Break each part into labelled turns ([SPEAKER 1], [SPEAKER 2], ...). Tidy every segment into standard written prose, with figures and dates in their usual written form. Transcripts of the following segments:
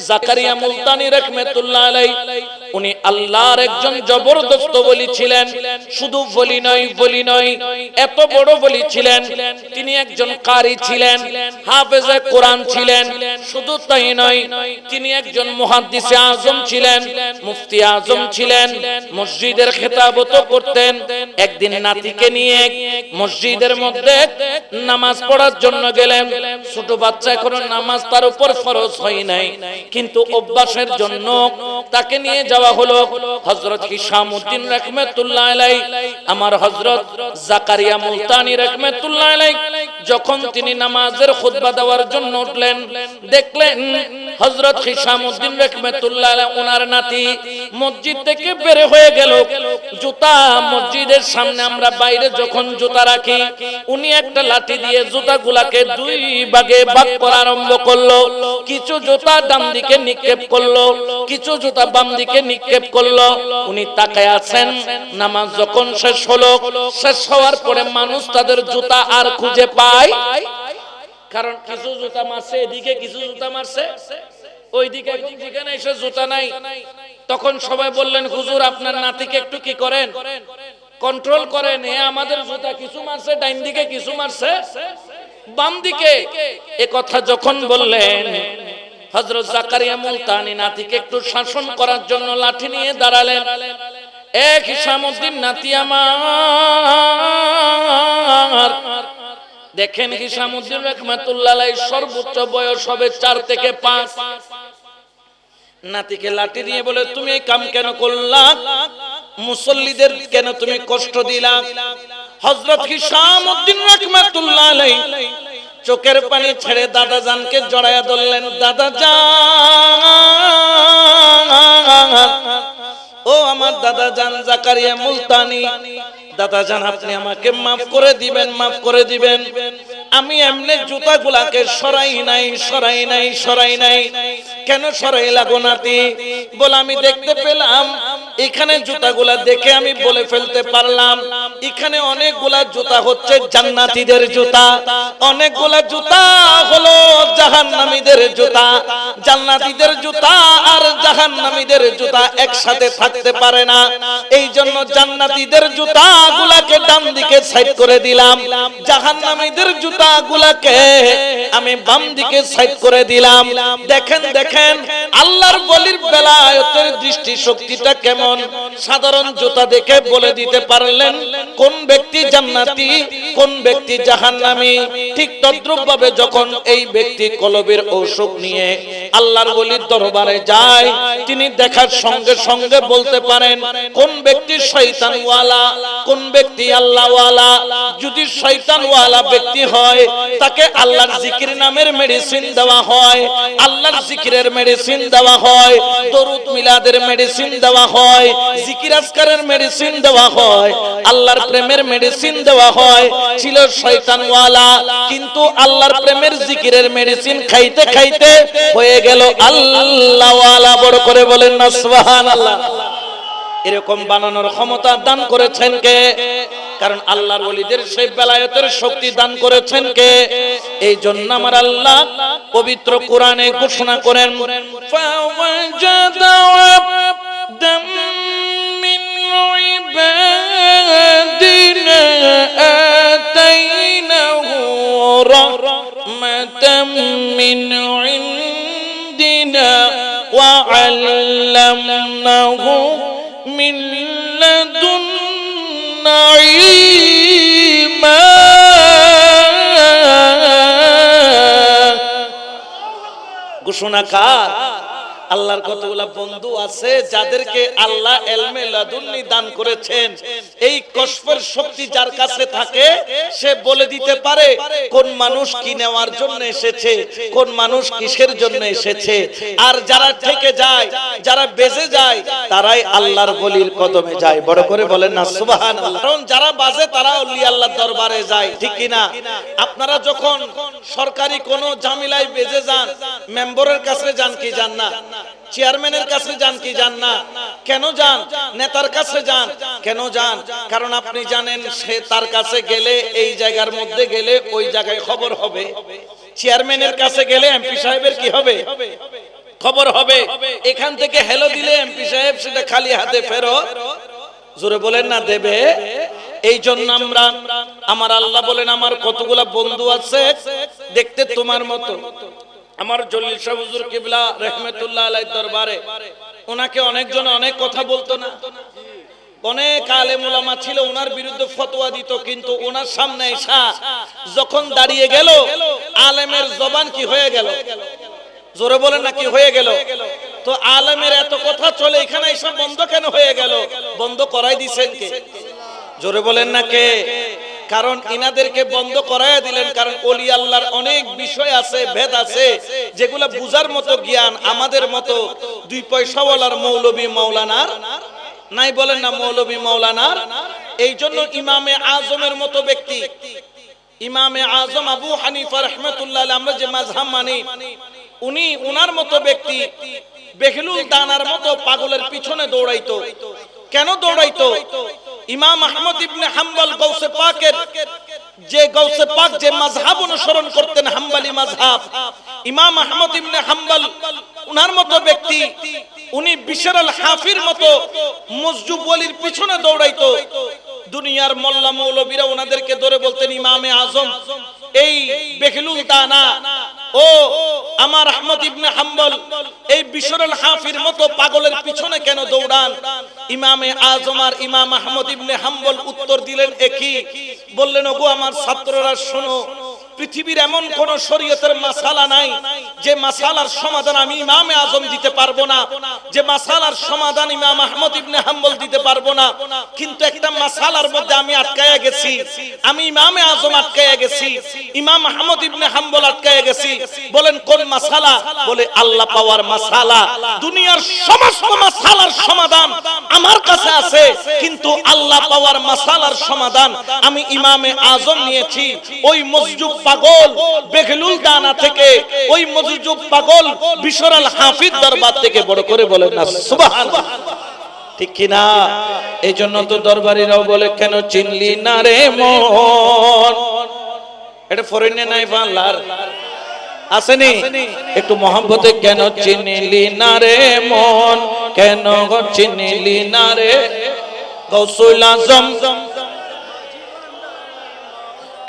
[SPEAKER 1] জাকারিয়া মুলতানি রাহমাতুল্লাহ আলাইহি উনি আল্লাহর একজন জবরদস্ত ওলি ছিলেন। শুধু ওলি নয়, এত বড় ওলি ছিলেন। তিনি একজন কারি ছিলেন, হাফেজে কোরআন ছিলেন। শুধু তাই নয়, তিনি একজন মুহাদ্দিসে আজম ছিলেন, মুফতি আজম ছিলেন। মসজিদের খেতাবত করতেন। একদিন নাতিকে নিয়ে মসজিদের মধ্যে নামাজ পড়ার জন্য গেলেন। ছোট বাচ্চা, এখনো নামাজ তার উপর ফরজ হয় নাই, কিন্তু অভ্যাসের জন্য তাকে নিয়ে যাওয়া হলো। হযরত হিশামউদ্দিন রাহমাতুল্লাহ আলাইহি, আমার হযরত জাকারিয়া মুলতানি রাহমাতুল্লাহ আলাইহি যখন তিনি নামাজের খুতবা দেওয়ার জন্য উঠলেন, দেখলেন হযরত হিশামউদ্দিন রাহমাতুল্লাহ আলাইহি ওনার নাতি মসজিদ থেকে বের হয়ে গেল। জুতা মসজিদের সামনে আমরা বাইরে যখন জুতা রাখি, উনি একটা লাঠি দিয়ে জুতাগুলাকে দুই ভাগে ভাগ করা আরম্ভ করলো। কিছু জুতা ডান দিকে নিক্ষেপ করলো, কিছু জুতা বাম দিকে নিক্ষেপ করলো। উনি তাকায় আছেন। নামাজ যখন শেষ হলো, শেষ হওয়ার পরে মানুষ তাদের জুতা আর খুঁজে পায়, কারণ কিছু জুতা মারছে এদিকে, কিছু জুতা মারছে ওইদিকে, যেখানে এসে জুতা নাই। তখন সবাই বললেন, হুজুর আপনার নাতিকে একটু কি করেন, কন্ট্রোল করেন। এ আমাদের জুতা কিছু মারছে ডাইন দিকে, কিছু মারছে বাম দিকে। এ কথা যখন বললেন, হযরত জাকারিয়া মুলতানি নাতিকে একটু শাসন করার জন্য লাঠি নিয়ে দাঁড়ালেন। এক হিশামউদ্দিন নাতি আমার, দেখেন হিশামউদ্দিন রাহমাতুল্লাহ আলাইহি সর্বোচ্চ বয়স হবে 4 থেকে 5। নাতিকে লাঠি দিয়ে বলে, তুমি এই কাম কেন করলা? মুসল্লিদের কেন তুমি কষ্ট দিলা? হযরত হিশামউদ্দিন রাহমাতুল্লাহ আলাইহি চোখের পানি ছেড়ে দাদা জানকে জড়ায়া ধরলেন। দাদা জান, ও আমার দাদা জান জাকারিয়া মুলতানি, দাদা জান আপনি আমাকে মাফ করে দিবেন, মাফ করে দিবেন। আমি এমনি জুতাগুলাকে সরাই নাই। কেন সরাই লাগো নাতি? বলে আমি দেখতে পেলাম, এখানে জুতাগুলা দেখে আমি বলে ফেলতে পারলাম, এখানে অনেকগুলা জুতা হচ্ছে জান্নাতীদের জুতা, অনেকগুলা জুতা হলো জাহান্নামীদের জুতা। জান্নাতীদের জুতা আর জাহান্নামীদের জুতা একসাথে থাকতে পারে না। এই জন্য জান্নাতীদের জুতা গুলাকে ডান দিকে সাইড করে দিলাম, জাহান্নামীদের জুতা গুলাকে আমি বাম দিকে সাইড করে দিলাম। দেখেন আল্লাহর ওলির বেলায়েতের দৃষ্টি শক্তিটা কেমন। সাধারণ জুতা দেখে বলে দিতে পারলেন কোন ব্যক্তি জান্নাতি, কোন ব্যক্তি জাহান্নামী। ঠিক তদ্রূপ ভাবে যখন এই ব্যক্তি কলবের ঔষধ নিয়ে আল্লাহর ওলির দরবারে যায়, তিনি দেখার সঙ্গে সঙ্গে বলতে পারেন কোন ব্যক্তি শয়তানওয়ালা, কোন ব্যক্তি আল্লাহওয়ালা। যদি শয়তানওয়ালা ব্যক্তি হয়, তাকে আল্লাহর জিকির নামের মেডিসিন দেওয়া হয়, আল্লাহর জিকিরের মেডিসিন দেওয়া হয়, দরুদ মিলাদের মেডিসিন দেওয়া হয়, জিকির আজকারের মেডিসিন দেওয়া হয়, আল্লাহর প্রেমের মেডিসিন দেওয়া হয়। ছিল শয়তানওয়ালা, কিন্তু আল্লাহর প্রেমের জিকিরের মেডিসিন খাইতে খাইতে হয়ে গেল আল্লাহওয়ালা। বড় করে বলেন না সুবহানাল্লাহ। এরকম বানানোর ক্ষমতা দান করেছেন কে? কারণ আল্লাহর ওলিদের সেই বেলায়েতের শক্তি দান করেছেন কে? এই জন্য আমার আল্লাহ পবিত্র কোরআনে ঘোষণা করেন, ফাওয়াজাদা আবদাম মিন ইবাদিনা আতাইনাহু রাহমাতাম মিন ইনদিনা ওয়া আল্লামনাহু মিন লাদুন্না ইলমা। ঘোষণা কার? আল্লাহর কতগুলা বন্ধু আছে যাদেরকে আল্লাহ ইলমে লাদুন্নি দান করেছেন। এই কশফের শক্তি যার কাছে থাকে, সে বলে দিতে পারে কোন মানুষ কি নেওয়ার জন্য এসেছে, কোন মানুষ কিসের জন্য এসেছে। আর যারা থেকে যায়, যারা বেজে যায়, তারাই আল্লাহর ওলির কদমে যায়। বড় করে বলেন না সুবহানাল্লাহ। কারণ যারা বাজে তারা ওলি আল্লাহর দরবারে যায়, ঠিক কি না? আপনারা যখন সরকারি কোনো ঝামেলায় বেজে যান, মেম্বারের কাছে যান কি যান না? চেয়ারম্যানের কাছে যান কি যান না? কেন যান? নেতার কাছে যান। কেন যান? কারণ আপনি জানেন সে তার কাছে গেলে, এই জায়গার মধ্যে গেলে ওই জায়গায় খবর হবে। চেয়ারম্যানের কাছে গেলে এমপি সাহেবের কি হবে? খবর হবে। এখান থেকে হেলো দিলে এমপি সাহেব সেটা খালি হাতে ফেরত, জোরে বলেন না, দেবে। এই জন্য আমরা, আমার আল্লাহ বলেন আমার কতগুলা বন্ধু আছে দেখতে তোমার মতো। আমার জলিল শাহ হুজুর কিবলা রাহমাতুল্লাহ আলাইহির দরবারে ওনাকে অনেকজন অনেক কথা বলতো না, অনেক আলেম ওলামা ছিল ওনার বিরুদ্ধে ফতোয়া দিত, কিন্তু ওনার সামনে এসা যখন দাঁড়িয়ে গেল আলেমের জবান কি হয়ে গেল, জোরে বলেন না, কি হয়ে গেল? তো আলেমের এত কথা চলে, এখানে এসব বন্ধ কেন হয়ে গেল? বন্ধ করাই দিছেন কে? জোরে বলেন না কে? কারণ ইনাদেরকে বন্ধ করায় দিলেন, কারণ ওলি আল্লাহর অনেক বিষয় আছে, ভেদ আছে, যেগুলো বুঝার মতো জ্ঞান আমাদের মতো দুই পয়সাওয়ালার মৌলবী মাওলানার নাই, বলেন না, মৌলবী মাওলানার। এই জন্য ইমামে আজমের মতো ব্যক্তি, ইমামে আজম আবু হানিফা রাহমাতুল্লাহ আলাইহি, আমরা যে মাযহাব মানি, উনি উনার মতো ব্যক্তি বেখলুল দানার মতো পাগলের পিছনে দৌড়াইতো। কেন দৌড়াইতো? ইমাম আহমদ ইবনে হাম্বল গাউসে পাকের যে গাউসে পাক যে মাযহাব অনুসরণ করতেন, হাম্বলি মাযহাব, ইমাম আহমদ ইবনে হাম্বল উনার মতো ব্যক্তি, উনি বিশর আল হাফির মতো মজজুব ওলির পিছনে দৌড়াইতো। দুনিয়ার মোল্লা মৌলবীরা ওনাদেরকে ধরে বলতেন ইমামে আজম। এই বেখলুল দানা ও আমার আহমদ ইবনে হাম্বল এই বিশর আল হাফির মতো পাগলের পিছনে কেন দৌড়ান? ইমামে আজম আর ইমাম আহমদ ইবনে হাম্বল উত্তর দিলেন একই। বললেন, ওগো আমার ছাত্ররা শোনো, পৃথিবীর এমন কোন শরীয়তের মাসালা নাই যে মাসালার সমাধান আমি ইমামে আজম দিতে পারবো না, যে মাসালার সমাধান ইমাম আহমদ ইবনে হাম্বল দিতে পারবো না। কিন্তু একটা মাসালার মধ্যে আমি আটকায়া গেছি, আমি ইমামে আজম আটকায়া গেছি, ইমাম আহমদ ইবনে হাম্বল আটকায়া গেছি। বলেন কোন মাসালা? বলে আল্লাহ পাওয়ার মাসালা। দুনিয়ার সমস্ত মাসালার সমাধান আমার কাছে আছে, কিন্তু আল্লাহ পাওয়ার মাসালার সমাধান আমি ইমামে আজম নিয়েছি। ওই মজজুব পাগল বেখলুল দানা থেকে, ওই মজজুব পাগল বিশর আল হাফিজ দরবার থেকে, বড় করে বলেন না সুবহানাল্লাহ, ঠিক কি না? এই জন্য তো দরবারীরাও বলে, কেন চিনলি না রে মন। এটা ফরেনে নাই, বাংলার আসেনি, একটু মহব্বতে, কেন চিনলি না রে মন, কেন চিনলি না রে গাউসুল আজম,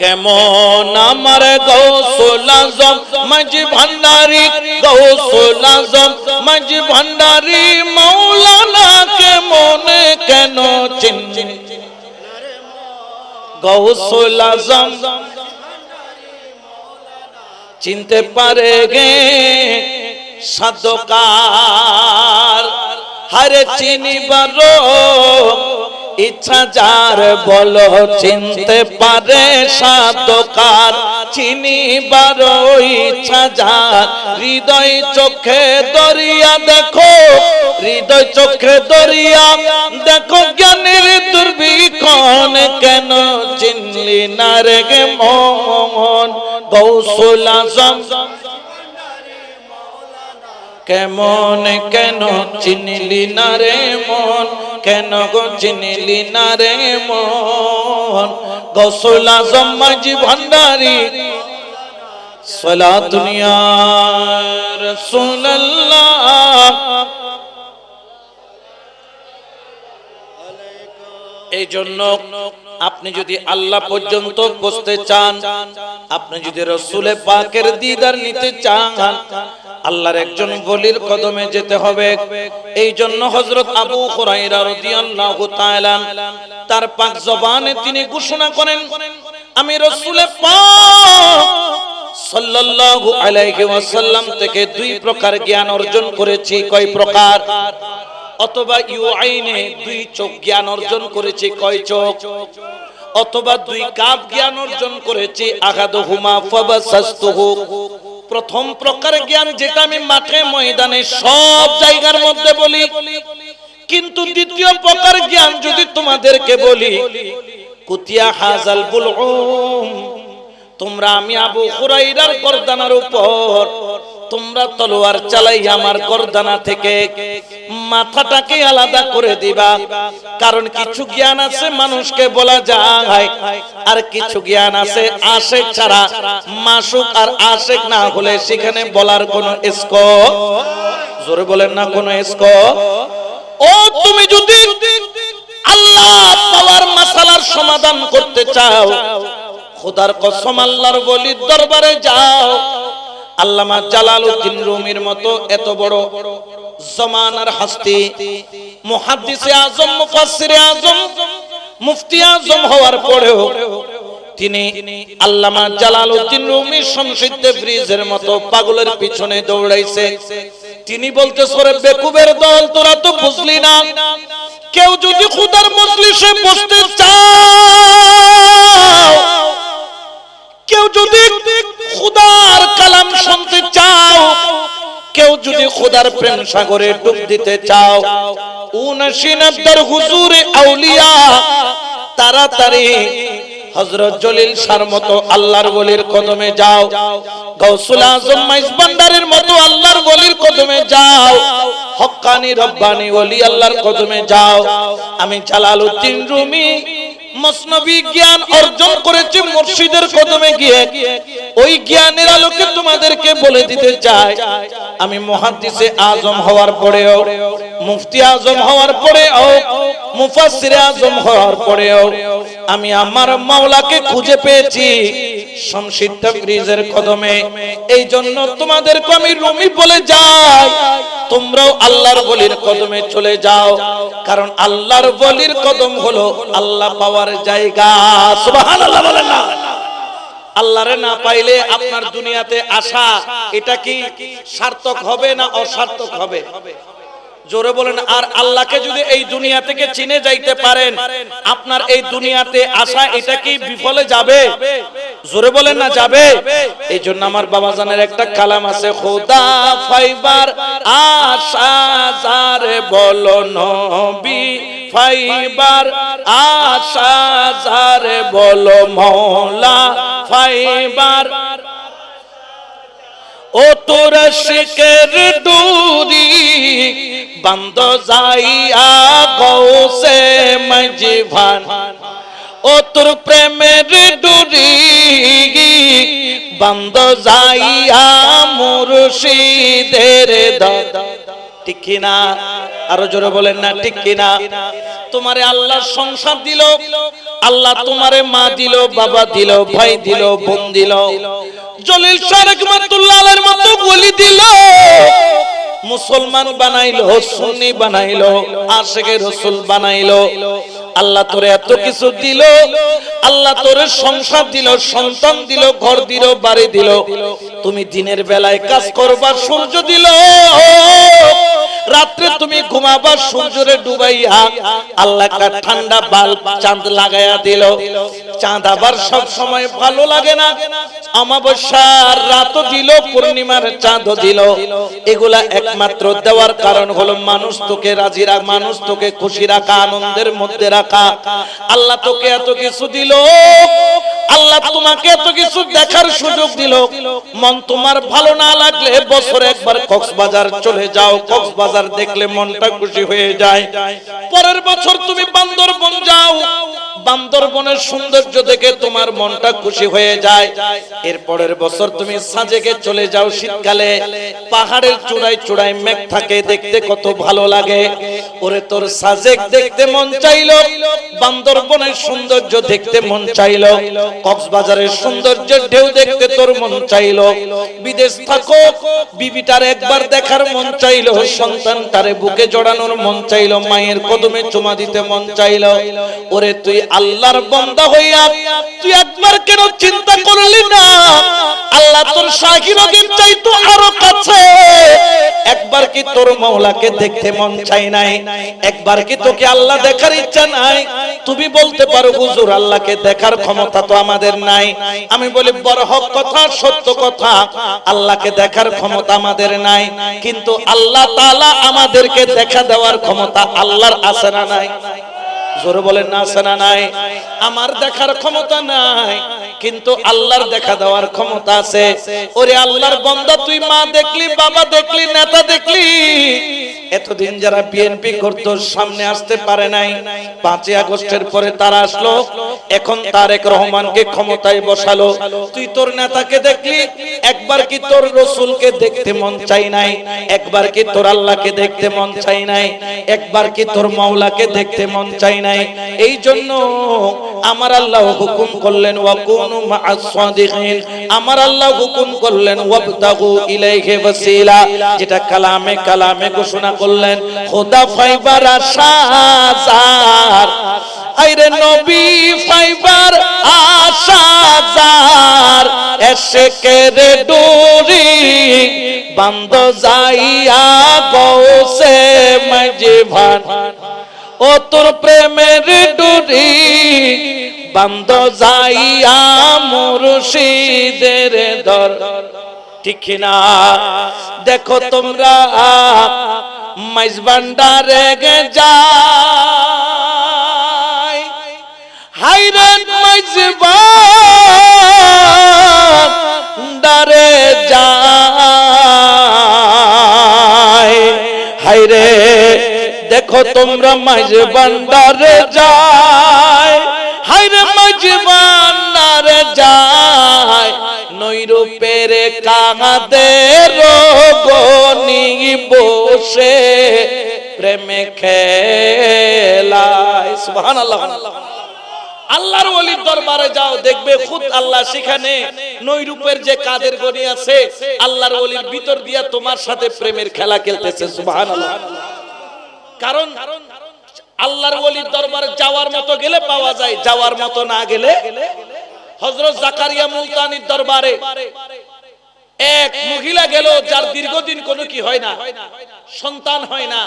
[SPEAKER 1] কেমন আমার গাউসুল আজম মাঝি ভান্ডারি, গাউসুল আজম মাঝি ভান্ডারি মাওলানা, কেমন কেন চিনলি গাউসুল আজম চিনতে পারে গে সাধকার, হারে চিনিবার ইচ্ছা যার বলো চিনতে পারে সাধকার, চিনিবার ইচ্ছা যার হৃদয় চোখে দরিয়া দেখো, হৃদয় চোখে দরিয়া দেখো জ্ঞানের দুর্বিক্ষণ, কেন চিনলি না রে গে মন গাউসুল আজম, কেমন কেন চিনলি না রে মন, কেন গো চিনলি না রে মন গাউসুল আজম মাঝি ভান্ডারি, সালাতুন ইয়া রাসূলুল্লাহ। এই জন্য আপনি যদি আল্লাহ পর্যন্ত পৌঁছতে চান, আপনি যদি রাসূলে পাকের দিদার নিতে চান, আল্লাহর একজন ওলির কদমে যেতে হবে। এই জন্য হযরত আবু হুরায়রা রাদিয়াল্লাহু তাআলা তার পাক জবানে তিনি ঘোষণা করেন, আমি রাসূলে পাক সাল্লাল্লাহু আলাইহি ওয়াসাল্লাম থেকে দুই প্রকার জ্ঞান অর্জন করেছি। কয় প্রকার? অথবা ইউআইনে দুই চোখ জ্ঞান অর্জন করেছি। কয় চোখ? অথবা দুই কাপ জ্ঞান অর্জন করেছি। আগাদুহুমা ফাবাসাসতুহু, প্রথম প্রকার জ্ঞান যেটা আমি মাঠে ময়দানে সব জায়গার মধ্যে বলি, কিন্তু দ্বিতীয় প্রকার জ্ঞান যদি তোমাদেরকে বলি, কুতিয়া হাজাল বুলউম, তোমরা আমি আবু হুরায়রার গর্দানের উপর তোমরা তলোয়ার চালাই আমার গর্দানা থেকে মাথাটাকে আলাদা করে দিবা। কারণ কিছু জ্ঞান আছে মানুষকে বলা যায়, আর কিছু জ্ঞান আছে আশিক ছাড়া, মাসুক আর আশিক না হলে সেখানে বলার কোনো স্কোপ, জোরে বলেন না, কোনো স্কোপ। ও তুমি যদি আল্লাহ পাওয়ার মাসালার সমাধান করতে চাও, খোদার কসম আল্লাহর ওলির দরবারে যাও। আল্লামা জালালউদ্দিন রুমির মতো এত বড় জামানার হাস্তি, মুহাদ্দিসে আজম, মুফাসসিরে আজম, মুফতি আজম হওয়ার পরেও তিনি আল্লামা জালালউদ্দিন রুমি শামসুদ্দিন ব্রিজের মতো পাগলের পিছনে দৌড়াইছে। তিনি বলতেছে, ওরে বেকুবের দল, তোরা তো বুঝলি না, কেউ যদি খোদার মজলিসে বসতে চাও, কেউ যদি খোদার কালাম শুনতে চাও, কেউ যদি খোদার প্রেম সাগরে ডুব দিতে চাও, 79 নব্বর হুজুরে আউলিয়া, তাড়াতাড়ি হযরত জলিল শাহর মতো আল্লাহর ওলির কদমে যাও, গাউসুল আজম মাইজ ভান্ডারের মতো আল্লাহর ওলির কদমে যাও, হক্কানি রব্বানি ওলি আল্লাহর কদমে যাও। আমি জালালউদ্দিন রুমি মসনবী জ্ঞান অর্জন করেছি মুর্শিদের কদমে গিয়ে। ওই জ্ঞানের আলোকে তোমাদেরকে বলে দিতে চাই, আমি মুহাদ্দিসে আজম হওয়ার পরেও, মুফতি আজম হওয়ার পরেও, মুফাসসিরে আজম হওয়ার পরেও আমি আমার মাওলাকে খুঁজে পেয়েছি শামসুদ্দিন তাবরিজের কদমে। এই জন্য তোমাদেরকে আমি রুমি বলে যাই, তোমরাও আল্লাহর ওলির কদমে চলে যাও, কারণ আল্লাহর ওলির কদম হলো আল্লাহ পাওয়ার জায়গা। সুবহানাল্লাহ বলেন না। আল্লাহরে না পাইলে আপনার দুনিয়াতে আসা এটা কি সার্থক হবে না অসার্থক হবে? জোরে বলেন। আর আল্লাহকে যদি এই দুনিয়া থেকে চিনে যাইতে পারেন, আপনার এই দুনিয়াতে আসা এটা কি বিফলে যাবে? জোরে বলেন না, যাবে। এই জন্য আমার বাবাজানের একটা কালাম আছে, খোদা ফাইবার আশা যারে বলো নবী, ফাইবার আশা যারে বলো মওলা, ফাইবার ও তোর শিকের ডুরি বন্ধ যাইয়া গৌসে মজভান, ও তোর প্রেমের ডুরি বন্ধ যাইয়া মুর্শিদের দর। ঠিক কিনা? আরো জোরে বলেন না, ঠিক কিনা? তোমারে আল্লাহ সংসার দিল, আল্লাহ তোমারে মা দিল, বাবা দিল, ভাই দিল, বোন দিল, জলিল শাহ রহমাতুল্লাহ আলাইহির মতো ওলি দিল, মুসলমান বানাইলো, সুন্নি বানাইলো, আশিকে রাসূল বানাইলো। আল্লাহ তোরে এত কিছু দিল, আল্লাহ তোরে সংসার দিল, সন্তান দিল, ঘর দিল, বাড়ি দিল, তুমি দিনের বেলায় কাজ করবা, সূর্য দিল, রাত্রে তুমি ঘুমাবা সূর্যরে ডুবাইয়া, আল্লাহ একটা ঠান্ডা বাল্ব চাঁদ লাগায়া দিল। চাঁদ আবার সব সময় ভালো লাগে না, অমাবস্যার রাতও দিল, পূর্ণিমার চাঁদও দিল। এগুলা একমাত্র দেওয়ার কারণ হলো মানুষ তোকে রাজি রাখা, মানুষ তোকে খুশি রাখা, আনন্দের মধ্যে রাখা। আল্লাহ তোকে এত কিছু দিল, আল্লাহ তোমাকে এত কিছু দেখার সুযোগ দিল। মন তোমার ভালো না লাগলে বছরে একবার কক্সবাজার চলে যাও, কক্সবাজার দেখলে মনটা খুশি হয়ে যায়। পরের বছর তুমি বান্দরবন যাও, বান্দরবনের সৌন্দর্য দেখে তোমার মনটা খুশি হয়ে যায়। এর পরের বছর তুমি সাজেকে চলে যাও, শীতকালে পাহাড়ের চূড়ায় চূড়ায় মেঘ থাকে, দেখতে কত ভালো লাগে। ওরে তোর সাজেক দেখতে মন চাইলো, বান্দরবনের সৌন্দর্য দেখতে মন চাইলো, কক্সবাজারের সৌন্দর্যের ঢেউ দেখতে তোর মন চাইলো। বিদেশ থাকো, বিবিটার একবার দেখার মন চাইলো, সন্তানটারে বুকে জড়ানোর মন চাইলো, মায়ের কদমে চুমা দিতে মন চাইলো। ওরে তুই আল্লাহর বান্দা হইয়া তুই একবার কেন চিন্তা করলি না আল্লাহ তোর শাহিরগের চাইতো আরো কাছে? একবার কি তোর মাওলাকে দেখতে মন চাই নাই? একবার কি তোকে আল্লাহ দেখার ইচ্ছা নাই? তুমি বলতে পারো হুজুর আল্লাহকে দেখার ক্ষমতা তো আমাদের নাই। আমি বলি বড় হক কথা, সত্য কথা, আল্লাহকে দেখার ক্ষমতা আমাদের নাই, কিন্তু আল্লাহ তাআলা আমাদেরকে দেখা দেওয়ার ক্ষমতা আল্লাহর আছে না নাই? জোরে বলেন না আছে না নাই? আমার দেখার ক্ষমতা নাই, কিন্তু আল্লাহর দেখা দেওয়ার ক্ষমতা আছে। ওরে আল্লাহর বান্দা, তুই মা দেখলি, বাবা দেখলি, নেতা দেখলি, এতদিন যারা বিএনপি করতো সামনে আসতে পারে নাই, 5ই আগস্টের পরে তারা আসলো, এখন তারেক রহমানকে ক্ষমতায় বসালো। তুই তোর নেতাকে দেখলি, একবার কি তোর রসুলকে দেখতে মন চাই নাই? একবার কি তোর আল্লাহকে দেখতে মন চাই নাই? একবার কি তোর মাওলাকে দেখতে মন চাই নাই? এই জন্য আমার আল্লাহ হুকুম করলেন ওয়াকুনু মা'আস সাদিকিন। আমার আল্লাহ হুকুম করলেন ওয়াবতাগু ইলাইহি ওয়াসিলা, যেটা কালামে ঘোষণা করলেন। খোদা ফাইবার আশাজার, আইরে নবী ফাইবার আশাজার, এশেকের ডোরি বান্দ যাইয়া গৌসে মাঝভান। ও তোর প্রেমের ডুরি বান্দ যাইয়া মুর্শিদের দর। ঠিক না? দেখো তোমরা মাইজ ভান্ডারে যাই, হাইরে মাইজ ভান্ডারে যাই, হাইরে দেখো তোমরা মাইজ ভান্ডারে যাই, হাইরে মাইজ ভান্ডারে যাই, নৈরূপের কাঁদের গনি বসে প্রেমে খেলায়। সুবহানাল্লাহ। আল্লাহর ওলির দরবারে যাও, দেখবে খুদ আল্লাহ সেখানে নৈরূপের যে কাদের গনি আছে, আল্লাহর ওলির ভিতর দিয়া তোমার সাথে প্রেমের খেলা খেলতেছে। সুবহানাল্লাহ। কারণ আল্লাহর ওলির দরবারে যাওয়ার মতো গেলে পাওয়া যায়, যাওয়ার মতো না গেলে। হযরত জাকারিয়া মুলতানির দরবারে এক মহিলা গেল, যার দীর্ঘদিন কোনো কি হয় না, সন্তান হয় না।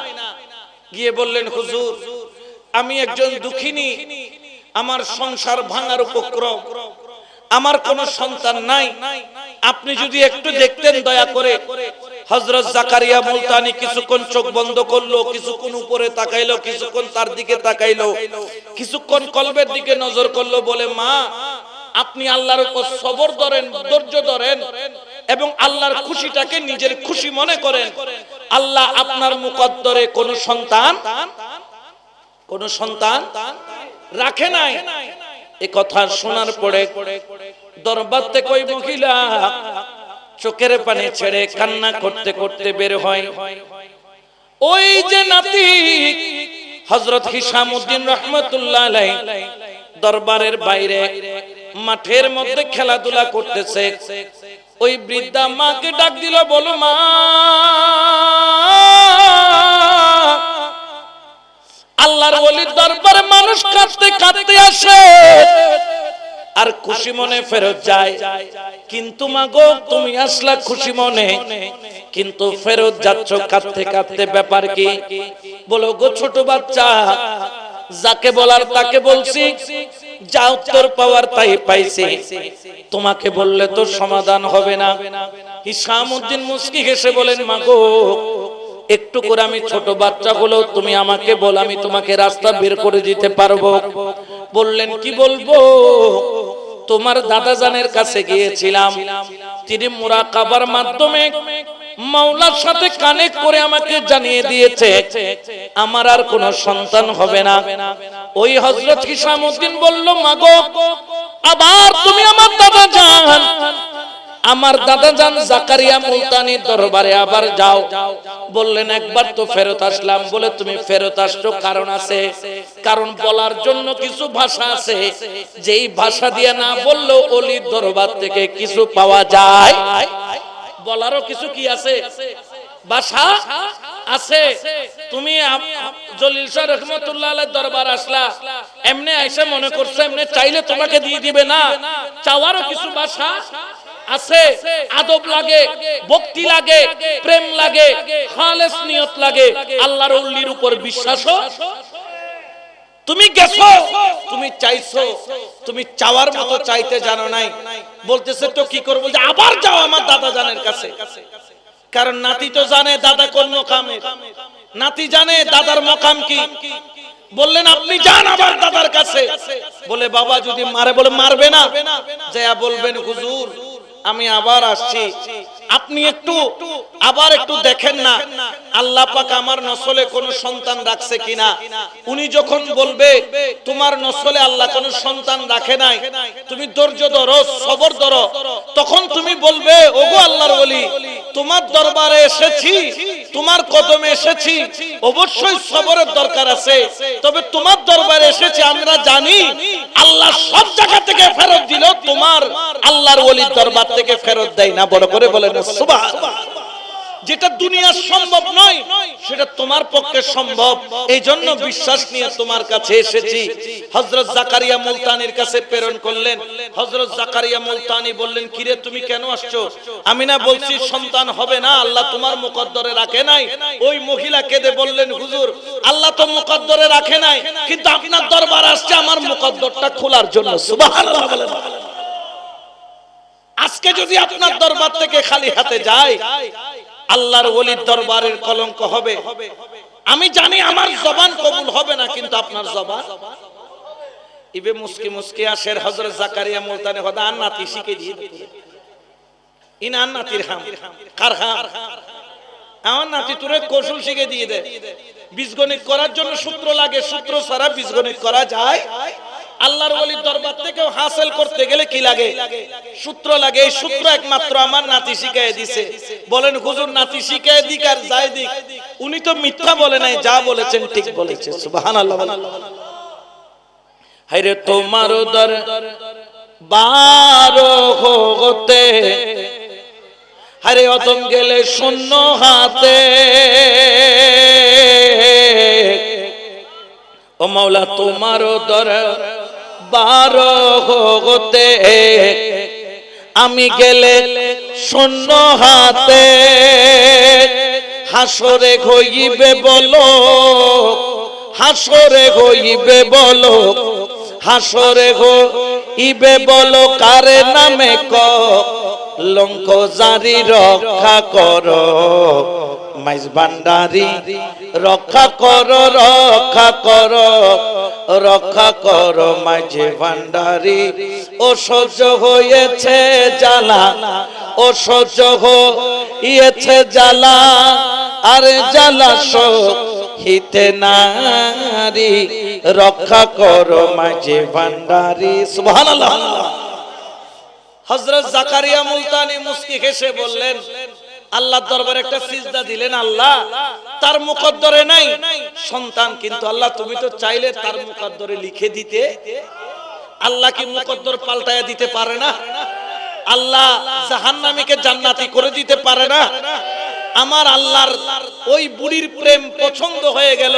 [SPEAKER 1] গিয়ে বললেন, হুজুর, আমি একজন দুঃখিনী, আমার সংসার ভাঙার উপক্রম, আমার কোনো সন্তান নাই, আপনি যদি একটু দেখতেন দয়া করে। হযরত জাকারিয়া মুলতানি কিছুক্ষণ চোখ বন্ধ করলো, কিছুক্ষণ উপরে তাকাইলো, কিছুক্ষণ তার দিকে তাকাইলো, কিছুক্ষণ কলবের দিকে নজর করলো, বলে, মা, আপনি আল্লাহর উপর সবর ধরেন, ধৈর্য ধরেন এবং আল্লাহর খুশিটাকে নিজের খুশি মনে করেন। আল্লাহ আপনার মুকদ্দরে কোনো সন্তান রাখে নাই। এই কথা শোনার পরে দরবার থেকে ওই মহিলা চোখের পানি ছেড়ে কান্না করতে করতে বের হয়। ওই যে নাতি হযরত হিশামউদ্দিন রাহমাতুল্লাহ আলাইহি দরবারের বাইরে মাঠের মধ্যে খেলাধুলা করতেছে। ওই বৃদ্ধা মাকে ডাক দিল, বলো, মা, আল্লাহর ওলির দরবারে মানুষ কাঁদতে কাঁদতে আসে আর খুশি মনে ফেরত যায়, কিন্তু মা গো, তুমি আসলা খুশি মনে, কিন্তু ফেরত যাচ্ছ কাঁদতে কাঁদতে, ব্যাপার কি? বলো গো ছোট বাচ্চা, যাকে বলার তাকে বলছি, যা উত্তর পাওয়ার তাই পাইছি, তোমাকে বললে তো সমাধান হবে না। হিশামউদ্দিন মুস্কি হেসে বলেন, মা গো, একটু করে আমি ছোট বাচ্চা হলেও তুমি আমাকে বল, আমি তোমাকে রাস্তা বের করে দিতে পারবো। বললেন, কি বলবো? তোমার দাদাজানের কাছে গিয়েছিলাম, তিনি মুরাকাবার মাধ্যমে মাওলার সাথে কানেক্ট করে আমাকে জানিয়ে দিয়েছে আমার আর কোনো সন্তান হবে না। ওই হযরত হিশামউদ্দিন বলল, মাগো, আবার তুমি আমার দাদাজান জাকারিয়া মুলতানির দরবারে আবার যাও। বললেন, একবার তো ফেরত আসলাম। বলে, তুমি ফেরত আসছো কারণ আছে, কারণ বলার জন্য কিছু ভাষা আছে, যেই ভাষা দিয়ে না বললেও ওলির দরবার থেকে কিছু পাওয়া যায়। বলারও কিছু কি আছে, ভাষা আছে। তুমি জলিল শাহ রহমাতুল্লাহ আলাইহির দরবার আসলা, এমনি আইসা মনে করছো এমনি চাইলে তোমাকে দিয়ে দিবে না, চাওয়ারও কিছু ভাষা আছে। আদব লাগে, ভক্তি লাগে, প্রেম লাগে, খালেস নিয়ত লাগে, আল্লাহর ওলির উপর বিশ্বাসও। তুমি গেছো, তুমি চাইছো, তুমি চাওয়ার মতো চাইতে জানো নাই। বলতেছে তো কি করবো, যে আবার যাও আমার দাদা জানের কাছে। কারণ নাতি তো জানে দাদা কোন মকামে, নাতি জানে দাদার মকাম কি। বললেন আপনি যান আমার দাদার কাছে। বলে বাবা যদি মারে, বলে মারবে না, যায়া বলবেন হুজুর আমি আবার আসছি, আপনি একটু আবার একটু দেখেন না আল্লাহ পাক আমার নসলে কোন সন্তান রাখছে কিনা। উনি যখন বলবে তোমার নসলে আল্লাহ কোন সন্তান রাখে নাই, তুমি ধৈর্য ধরো, সবর ধরো, তখন তুমি বলবে ওগো আল্লাহর ওলি তোমার দরবারে এসেছি, তোমার কদমে এসেছি, অবশ্যই সবরের দরকার আছে, তবে তোমার দরবারে এসেছি আমরা জানি আল্লাহ সব জায়গা থেকে ফেরত দিল, তোমার আল্লাহর ওলির দরবার থেকে ফেরত দেয় না। বড় করে বলেন সুবহানাল্লাহ। যেটা দুনিয়ার সম্ভব নয় সেটা তোমার পক্ষে সম্ভব, এই জন্য বিশ্বাস নিয়ে তোমার কাছে এসেছি। হযরত জাকারিয়া মুলতানির কাছে প্রেরণ করলেন। হযরত জাকারিয়া মুলতানি বললেন কিরে তুমি কেন আসছো? আমি না বলছি সন্তান হবে না, আল্লাহ তোমার মুকদ্দরে রাখে নাই। ওই মহিলা কেঁদে বললেন হুজুর আল্লাহ তো মুকদ্দরে রাখে নাই, কিন্তু আপনার দরবার আসছে আমার মুকদ্দরটা খোলার জন্য। সুবহানাল্লাহ বলেন। আজকে যদি আপনার দরবার থেকে খালি হাতে যায় আল্লাহর ওলির দরবারের কলঙ্ক হবে। আমি জানি আমার জবান কবুল হবে না, কিন্তু আপনার জবান ইবে মুস্কি মুস্কি আসের হযরত জাকারিয়া মুলতানি হদা নাতি শিখে দিয়ে ইন নাতির হাম কার হাম আমার নাতি তোরে কৌশল শিখে দিয়ে দে। বীজগণিত করার জন্য সূত্র লাগে, সূত্র ছাড়া বীজগণিত করা যায়? আল্লাহর ওলির দরবার থেকে হাসিল করতে গেলে কি লাগে? সূত্র লাগে। এই সূত্র একমাত্র আমার নাতি শিখায় দিয়েছে। বলেন হুজুর নাতি শিখায় দিক আর যাই দিক, উনি তো মিথ্যা বলে নাই, যা বলেছেন ঠিক বলেছে। সুবহানাল্লাহ। হায়রে তোমার দরবার হতে হারে অতম গেলে শূন্য হাতে, ও মাওলা তোমার দরবার হতে আমি গেলে শূন্য হাতে, হাসরে হইবে বলো, হাসরে হইবে বলো, হাসরে হইবে বলো কারে নামে কলঙ্ক জারি রক্ষা করো মাইজ ভান্ডারি, রক্ষা করো, রক্ষা করো, রক্ষা করো মাইজ ভান্ডারি। ও সহ্য হয়েছে জ্বালা, ও সহ্য হয়েছে জ্বালা, আরে জ্বালা সহিতে নারী, রক্ষা করো মাইজ ভান্ডারি। সুবহানাল্লাহ। হযরত জাকারিয়া মুলতানি মুস্কি হেসে বললেন আল্লাহর দরবারে একটা সিজদা দিলেন, আল্লাহ তার মুকদ্দরে নাই সন্তান, কিন্তু আল্লাহ তুমি তো চাইলে তার মুকদ্দরে লিখে দিতে। আল্লাহ কি মুকদ্দর পাল্টায়া দিতে পারে না? আল্লাহ জাহান্নামীকে জান্নাতি করে দিতে পারে না? আমার আল্লাহর ওই বুড়ির প্রেম পছন্দ হয়ে গেল,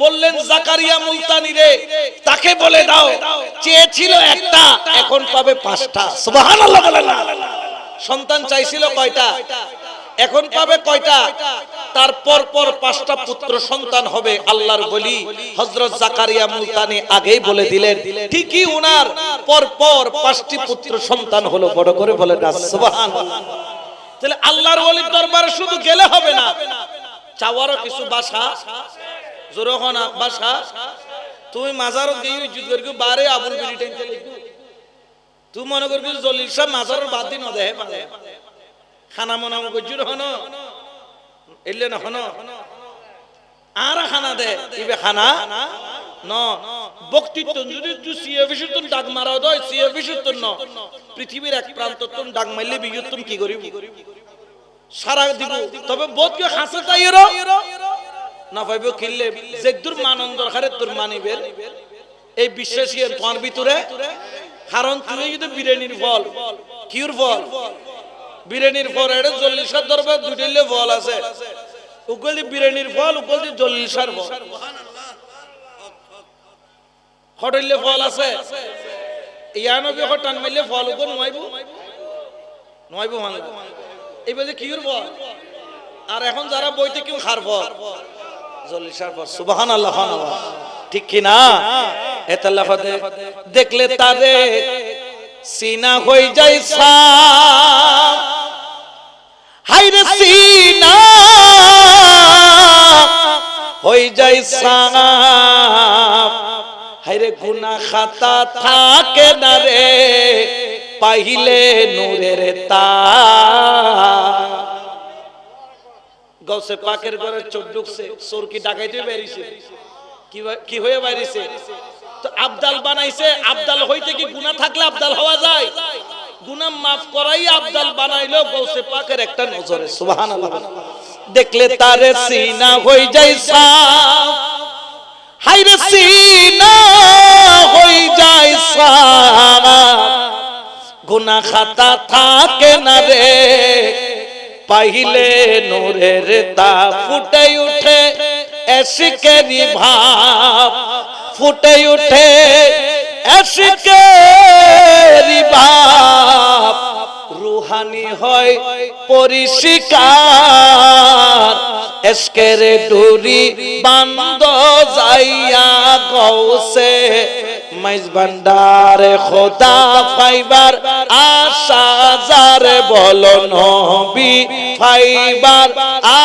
[SPEAKER 1] বললেন জাকারিয়া মুলতানি রে তাকে বলে দাও চেয়েছিল একটা, এখন পাবে 5টা। সুবহানাল্লাহ বলেন। সন্তান চাইছিল কয়টা, এখন পাবে কয়টা? তারপর পর 5টা পুত্র সন্তান হবে। আল্লাহর ওলি হযরত জাকারিয়া মুলতানি আগেই বলে দিলেন, ঠিকই উনার পর পর 5টি পুত্র সন্তান হলো। বড় করে বলেন সুবহানাল্লাহ। তাহলে আল্লাহর ওলির দরবারে শুধু গেলে হবে না, চাওয়ারও কিছু বাসা জোরে হনা বাসা। তুমি মাজারও দিয়ে ইজ্জত করবি বারে আবুল বিড়ি টেনতে লাগবি, তুই মনে করবি জলিল সাহেব মাজারের বাদ দিন দেহে পারে খানা মনে করছি হনো এলে না হনো আর খানা দে ইবে খানা ন বক্তিত্ব যদি তুই সিএ বিশুদ্ধ ডাক মারাও দয় সিএ বিশুদ্ধ ন পৃথিবীর এক প্রান্ত তুম ডাক মারলে বিজুত তুমি কি করিবি সারা দিব। তবে বোধ কে হাসে তাই না পাইব কিনলে যে দূর মানন্দর হারে তোর মানিবের এই বিশ্বাসী তোমার ভিতরে। কারণ তুমি যদি বিরিয়ানির ফল কিউর ফল বিরিয়ানির ফল এটা 40 দরবার দুইটাইলে ফল আছে, উকলি বিরিয়ানির ফল উকলি 40 ফল হটাইলে ফল আছে। ইয়ানবি হটান মাইলে ফল উকল নয়বো নয়বো ভাঙবো এইবার যে কিউর ফল। আর এখন যারা বইতে কেউ খার ফল 40 ফল। সুবহানাল্লাহ। ঠিক কি না? এতাল্লাহ দেখলে তারে সিনা হই যায় সাম, হাইরে সিনা হই যায় সাম, হায়রে গুনাহ খাতা থাকে না রে পাইলে নূরের তার। গৌসে পাকের ঘরে চোখ ঢুকছে, চোর কি ডাকাইতে বেরিয়েছে? কি হয়ে বেরিয়েছে? তো আবদাল বানাইছে। আবদাল হইতে কি গুনাহ থাকলে আবদাল হওয়া যায়? গুনাহ মাফ করাই আবদাল বানাইলো গৌসে পাকের একটা নজরে। সুবহানাল্লাহ। দেখলে তারে সিনা হই যায় সাফ, হায়রে সিনা হই যায় সাফ, গুনাহ খাতা থাকে না রে পাইলে নূরের তাপ। ফুটে উঠে এশিকেরি ভাব, ফুটে উঠে এশিকেরি ভাব, রুহানি হয় পরিষ্কার। এশকের ডুরি বান্দ যাইয়া গৌসে মাইজ ভান্ডারে খোদা ফাইবার আশা যার বলো নবী ফাইবার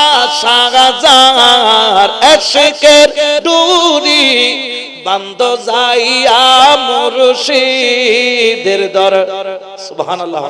[SPEAKER 1] আশা যার। এশকের ডুরি বান্দ যাইয়া মুর্শিদের দর। সুবহানাল্লাহ।